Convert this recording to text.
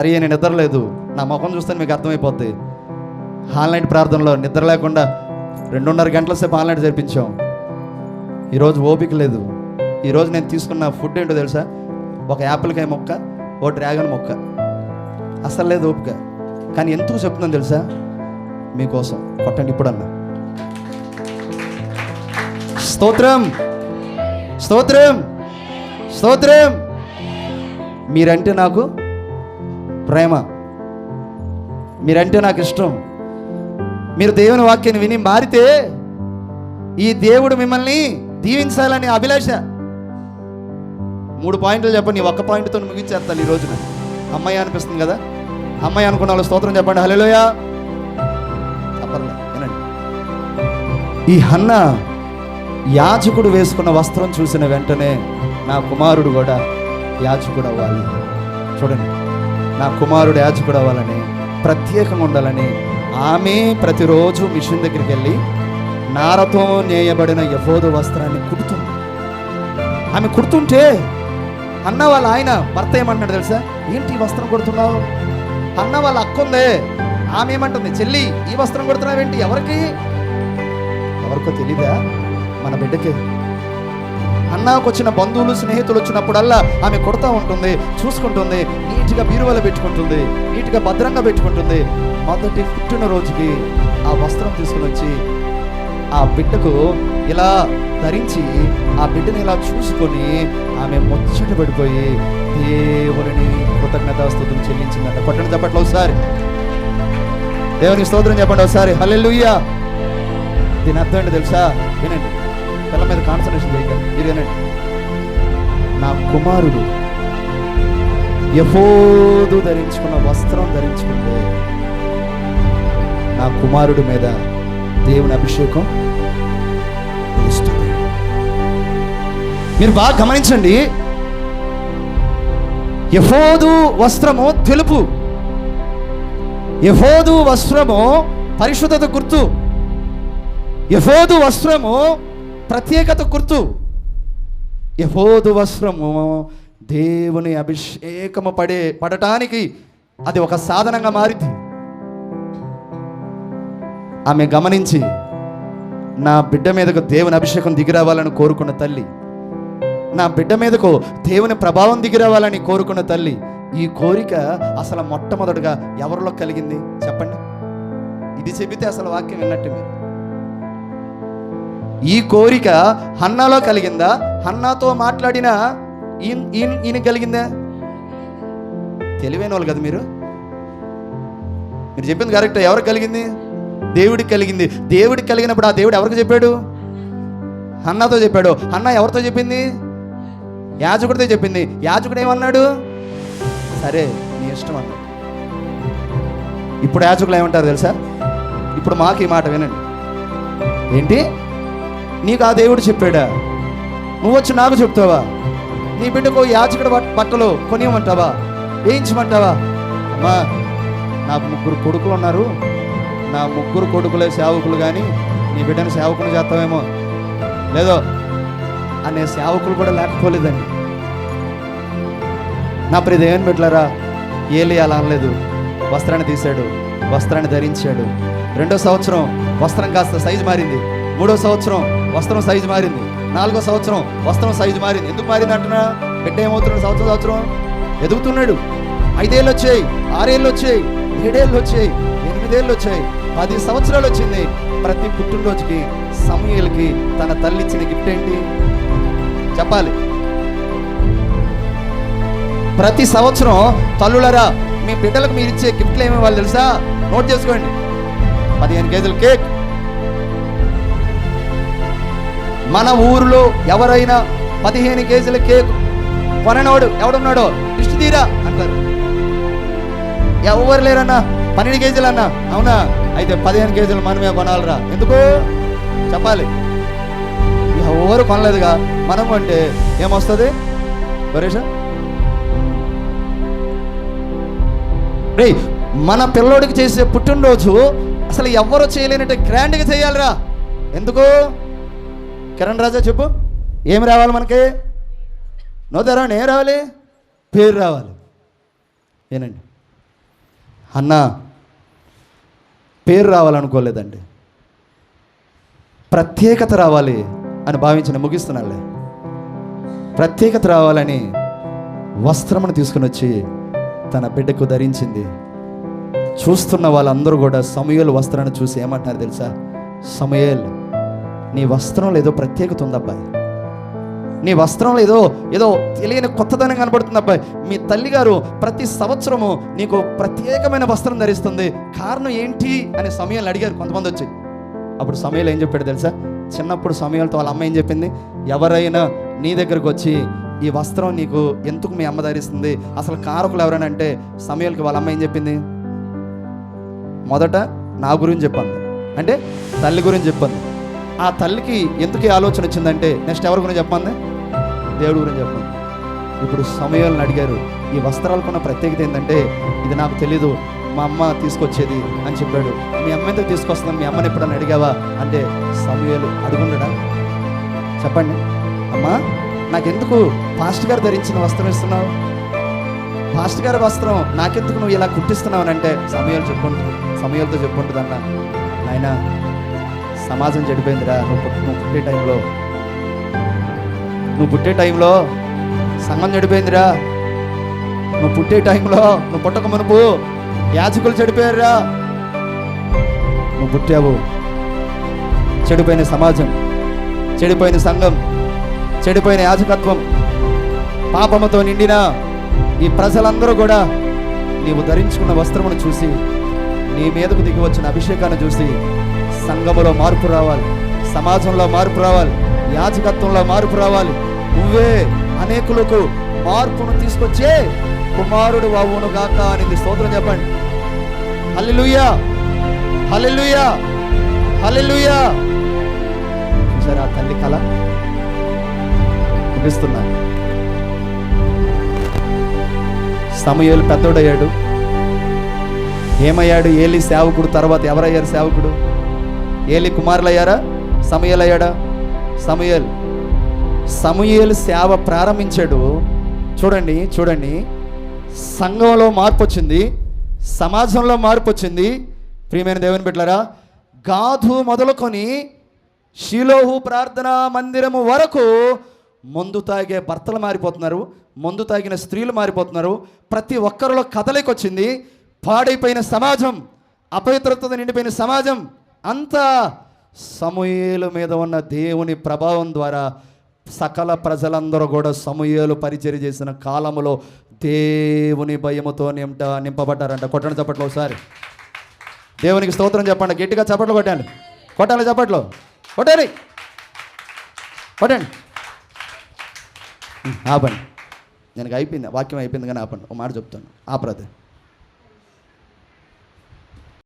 అరే నేను నిద్ర లేదు, నా ముఖం చూస్తే మీకు అర్థమైపోద్ది. ఆన్లైన్ ప్రార్థనలో నిద్ర లేకుండా 2.5 గంటల సేపు ఆన్లైన్ జరిపించాం. ఈరోజు ఓపిక లేదు. ఈరోజు నేను తీసుకున్న ఫుడ్ ఏంటో తెలుసా? ఒక యాపిల్కాయ మొక్క, ఓ డ్రాగన్ మొక్క. అసలు లేదు ఓపిక. కానీ ఎందుకు చెప్తున్నాను తెలుసా? మీకోసం. కొట్టండి ఇప్పుడన్నా. స్తోత్రం, స్తోత్రం, స్తోత్రం. మీరంటే నాకు ప్రేమ, మీరంటే నాకు ఇష్టం. మీరు దేవుని వాక్యాన్ని విని మారితే ఈ దేవుడు మిమ్మల్ని దీవించాలని అభిలాష. 3 పాయింట్లు చెప్పండి. 1 పాయింట్తో ముగించేస్తాను ఈ రోజున. అమ్మాయి అనిపిస్తుంది కదా? అమ్మాయి అనుకున్న వాళ్ళు స్తోత్రం చెప్పండి. హల్లెలూయా చెప్పండి. వినండి. ఈ హన్నా యాజకుడు వేసుకున్న వస్త్రం చూసిన వెంటనే నా కుమారుడు కూడా యాజకుడు అవ్వాలి. చూడండి, నా కుమారుడు యాజకుడు అవ్వాలని, ప్రత్యేకంగా ఉండాలని ఆమె ప్రతిరోజు మిషన్ దగ్గరికి వెళ్ళి నారతో నేయబడిన యెఫోదు వస్త్రాన్ని కుడుతుంది. ఆమె కుడుతుంటే అన్న వాళ్ళ ఆయన భర్త ఏమంటున్నాడు తెలుసా? ఏంటి ఈ వస్త్రం కుడుతున్నావు? అన్న వాళ్ళ అక్క ఉందే, ఆమె ఏమంటుంది? చెల్లి ఈ వస్త్రం కుడుతున్నావేంటి? ఎవరికి? ఎవరికో తెలీదా? మన బిడ్డకే. అన్నకు వచ్చిన బంధువులు స్నేహితులు వచ్చినప్పుడల్లా ఆమె కొడతా ఉంటుంది, చూసుకుంటుంది, నీట్గా బీరువాలో పెట్టుకుంటుంది, నీట్గా భద్రంగా పెట్టుకుంటుంది. మొదటి పుట్టినరోజుకి ఆ వస్త్రం తీసుకుని వచ్చి ఆ బిడ్డకు ఇలా ధరించి ఆ బిడ్డని ఇలా చూసుకొని ఆమె ముచ్చట పడిపోయి దేవుని కృతజ్ఞతాస్తుతులు చెల్లించిందంట. కొట్టండి చెప్పట్లు ఒకసారి. దేవునికి స్తోత్రం చెప్పండి ఒకసారి. హల్లెలూయా. దీని అర్థం ఏంటో తెలుసా? వినండి, పిల్లల మీద కాన్సన్ట్రేషన్ చేయకండి. మీరు వినండి. నా కుమారుడు యెఫోదు ధరించుకున్న వస్త్రం ధరించుకుంటే నా కుమారుడి మీద దేవుని అభిషేకం తెలుస్తుంది. మీరు బాగా గమనించండి. యెఫోదు వస్త్రము తెలుపు, యెఫోదు వస్త్రము పరిశుద్ధత గుర్తు, యెఫోదు వస్త్రము ప్రత్యేకత గుర్తు. యెఫోదు వస్త్రము దేవుని అభిషేకము పడటానికి అది ఒక సాధనంగా మారింది. ఆమె గమనించి నా బిడ్డ మీదకు దేవుని అభిషేకం దిగిరావాలని కోరుకున్న తల్లి, నా బిడ్డ మీదకు దేవుని ప్రభావం దిగిరావాలని కోరుకున్న తల్లి. ఈ కోరిక అసలు మొట్టమొదటిగా ఎవరిలో కలిగింది చెప్పండి? ఇది చెబితే అసలు వాక్యం విన్నట్టు. మీరు ఈ కోరిక హన్నాలో కలిగిందా? హన్నాతో మాట్లాడిన ఈయన కలిగిందా? తెలివైన వాళ్ళు కదా మీరు. మీరు చెప్పింది కరెక్ట్. ఎవరికి కలిగింది? దేవుడికి కలిగింది. దేవుడికి కలిగినప్పుడు ఆ దేవుడు ఎవరికి చెప్పాడు? హన్నాతో చెప్పాడు. హన్నా ఎవరితో చెప్పింది? యాజకుడితో చెప్పింది. యాజకుడు ఏమన్నాడు? సరే నీ ఇష్టం అన్నాడు. ఇప్పుడు యాజకులు ఏమంటారు తెలుసా? ఇప్పుడు మాకు ఈ మాట వినండి. ఏంటి? నీకు ఆ దేవుడు చెప్పాడా? నువ్వు వచ్చి నాకు చెప్తావా? నీ బిడ్డకు యాజకుడు బట్టలు కొనియమంటావా? వేయించమంటావా? అమ్మా, నాకు 3 కొడుకులు ఉన్నారు, నా 3 కొడుకులే సేవకులు, కానీ నీ బిడ్డను సేవకుని చేస్తావేమో లేదో అనే సేవకులు కూడా లేకపోలేదండి. నా ప్రియ దేవుని బిడ్డలారా, ఏలి అలా అనలేదు. వస్త్రాన్ని తీశాడు, వస్త్రాన్ని ధరించాడు. 2వ సంవత్సరం వస్త్రం కాస్త సైజు మారింది. 3వ సంవత్సరం వస్త్రం సైజు మారింది. 4వ సంవత్సరం వస్త్రం సైజు మారింది. ఎందుకు మారింది అంటున్నా? బిడ్డ ఏమవుతున్నాడు? సంవత్సరం ఎదుగుతున్నాడు. 5 ఏళ్ళు వచ్చాయి, 6 ఏళ్ళు వచ్చాయి, 7 ఏళ్ళు వచ్చాయి, 8 ఏళ్ళు వచ్చాయి, 10 సంవత్సరాలు వచ్చింది. ప్రతి పుట్టినరోజుకి సమూయేలుకి తన తల్లి ఇచ్చిన గిఫ్ట్ ఏంటి చెప్పాలి? ప్రతి సంవత్సరం తల్లులరా మీ బిడ్డలకు మీరు ఇచ్చే గిఫ్ట్లు ఏమి వాళ్ళు తెలుసా? నోట్ చేసుకోండి. 15 కేజీల కేక్. మన ఊరిలో ఎవరైనా 15 కేజీల కేక్ కొననోడు ఎవడున్నాడో లిస్ట్ తీరా అంటారు. ఎవరు లేరన్నా 12 కేజీలు అన్నా. అవునా? అయితే 15 కేజీలు మనమే కొనాలిరా. ఎందుకు చెప్పాలి? ఎవరు కొనలేదుగా, మనం కొంటే ఏమొస్తుంది? బరేషా రే, మన పిల్లోడికి చేసే పుట్టినరోజు అసలు ఎవరు చేయలేనట్టు గ్రాండ్గా చేయాలిరా. ఎందుకు? కిరణ్ రాజా చెప్పు, ఏమి రావాలి మనకి? నో తెరవండి. ఏం రావాలి? పేరు రావాలి. ఏనండి, అన్న పేరు రావాలనుకోలేదండి, ప్రత్యేకత రావాలి అని భావించిన. ముగిస్తున్నానులే. ప్రత్యేకత రావాలని వస్త్రమును తీసుకుని వచ్చి తన బిడ్డకు ధరించింది. చూస్తున్న వాళ్ళందరూ కూడా సమూయేలు వస్త్రాన్ని చూసి ఏమంటారు తెలుసా? సమూయేల్, నీ వస్త్రంలో ఏదో ప్రత్యేకత ఉంది అబ్బాయి, నీ వస్త్రంలో ఏదో తెలియని కొత్తదనం కనబడుతుంది అబ్బాయి. మీ తల్లిగారు ప్రతి సంవత్సరము నీకు ప్రత్యేకమైన వస్త్రం ధరిస్తుంది, కారణం ఏంటి అని సమూయేలు అడిగారు కొంతమంది వచ్చి. అప్పుడు సమూయేలు ఏం చెప్పాడు తెలుసా? చిన్నప్పుడు సమూయేలుతో వాళ్ళ అమ్మ ఏం చెప్పింది? ఎవరైనా నీ దగ్గరకు వచ్చి ఈ వస్త్రం నీకు ఎందుకు మీ అమ్మ ధరిస్తుంది, అసలు కారకులు ఎవరైనా అంటే సమూయేలుకి వాళ్ళ అమ్మ ఏం చెప్పింది? మొదట నా గురించి చెప్పండి, అంటే తల్లి గురించి చెప్పండి. ఆ తల్లికి ఎందుకు ఈ ఆలోచన వచ్చిందంటే నెక్స్ట్ ఎవరి గురించి చెప్పండి? దేవుడి గురించి చెప్పండి. ఇప్పుడు సమూయేలుని అడిగారు, ఈ వస్త్రాలకున్న ప్రత్యేకత ఏంటంటే, ఇది నాకు తెలీదు, మా అమ్మ తీసుకొచ్చేది అని చెప్పాడు. మీ అమ్మ ఎందుకు తీసుకొస్తున్నాను, మీ అమ్మని ఎప్పుడన్నా అడిగావా అంటే సమూయేలు అడుగుండడా? చెప్పండి, అమ్మా నాకెందుకు పాస్టర్ గారు ధరించిన వస్త్రం ఇస్తున్నావు, పాస్టర్ గారి వస్త్రం నాకెందుకు నువ్వు ఇలా కుట్టిస్తున్నావు అని అంటే సమూయేలుతో చెప్పుంటుందన్న, నాయన సమాజం చెడిపోయిందిరా, నువ్వు పుట్టే టైంలో సంఘం చెడిపోయిందిరా, నువ్వు పుట్టే టైంలో నువ్వు పుట్టక మునుపు యాజకులు చెడిపోయారురా, నువ్వు పుట్టావు, చెడిపోయిన సమాజం, చెడిపోయిన సంఘం, చెడిపోయిన యాజకత్వం, పాపముతో నిండిన ఈ ప్రజలందరూ కూడా నీవు ధరించుకున్న వస్త్రమును చూసి, నీ మీదకు దిగి వచ్చిన అభిషేకాన్ని చూసి సంఘములో మార్పు రావాలి, సమాజంలో మార్పు రావాలి, యాజకత్వంలో మార్పు రావాలి. నువ్వే అనేకులకు మార్పును తీసుకొచ్చే కుమారుడు అవును గాక అనేది స్తోత్రం చెప్పండి. హల్లెలూయా, హల్లెలూయా, హల్లెలూయా. చూసారా ఆ తల్లి కళ? ముగిస్తున్నా. సమూయేలు పెద్దోడయ్యాడు. ఏమయ్యాడు? ఏలి సేవకుడు. తర్వాత ఎవరయ్యారు సేవకుడు? ఏలి కుమారులు అయ్యారా? సమూయేలు అయ్యాడా? సమూయేలు సేవ ప్రారంభించాడు. చూడండి, సంఘంలో మార్పు వచ్చింది, సమాజంలో మార్పు వచ్చింది. ప్రియమైన దేవుని బిడ్డలారా, గాదు మొదలుకొని షిలోహు ప్రార్థనా మందిరము వరకు మందు తాగే భర్తలు మారిపోతున్నారు, మందు తాగిన స్త్రీలు మారిపోతున్నారు. ప్రతి ఒక్కరిలో కదలిక వచ్చింది. పాడైపోయిన సమాజం, అపవిత్రత నిండిపోయిన సమాజం అంతా సమూయేలు మీద ఉన్న దేవుని ప్రభావం ద్వారా సకల ప్రజలందరూ కూడా సమూయేలు పరిచర్య చేసిన కాలములో దేవుని భయముతో నింపబడ్డారంట. కొట్టండి చప్పట్లు ఒకసారి. దేవునికి స్తోత్రం చెప్పండి. గట్టిగా చప్పట్లు కొట్టండి. కొట్టాలి చప్పట్లు, కొట్టండి. ఆపండి. నేను అయిపోయింది, వాక్యం అయిపోయింది కానీ ఆపండి. ఒక మాట చెప్తాను, ఆపరాదే.